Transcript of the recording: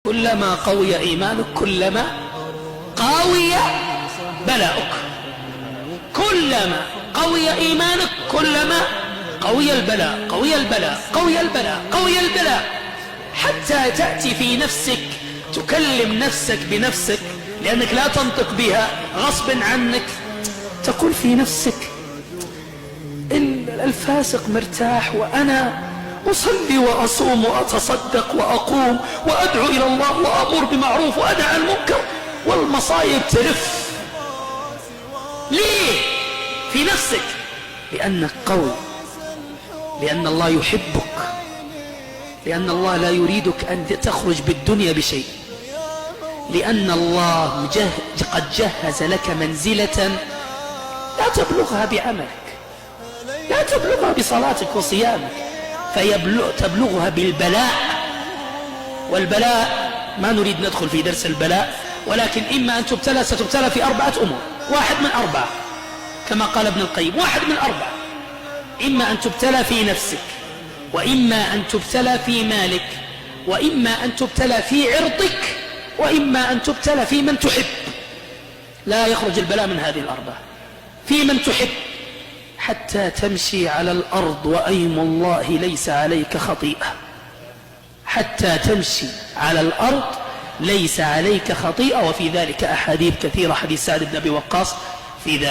كلما قوي إيمانك كلما قوي بلاؤك. كلما قوي إيمانك كلما قوي البلاء قوي البلاء قوي البلاء قوي البلاء، حتى تأتي في نفسك تكلم نفسك بنفسك لأنك لا تنطق بها غصب عنك، تقول في نفسك الفاسق مرتاح وأنا أصلي وأصوم وأتصدق وأقوم وأدعو إلى الله وأمر بمعروف وأدعو عن المنكر والمصايب تلف. ليه؟ في نفسك، لأنك قوي، لأن الله يحبك، لأن الله لا يريدك أن تخرج بالدنيا بشيء، لأن الله قد جهز لك منزلة لا تبلغها بعملك، لا تبلغها بصلاتك وصيامك، تبلغها بالبلاء. والبلاء ما نريد ندخل في درس البلاء، ولكن إما أن تبتلى ستبتلى في 4 أمور، 1 من 4 كما قال ابن القيم، 1 من 4، إما أن تبتلى في نفسك، وإما أن تبتلى في مالك، وإما أن تبتلى في عرضك، وإما أن تبتلى في من تحب. لا يخرج البلاء من هذه ال4، في من تحب، حتى تمشي على الأرض وأيم الله ليس عليك خطيئة، حتى تمشي على الأرض ليس عليك خطيئة. وفي ذلك أحاديث كثيرة، حديث سعد بن أبي وقاص في ذلك.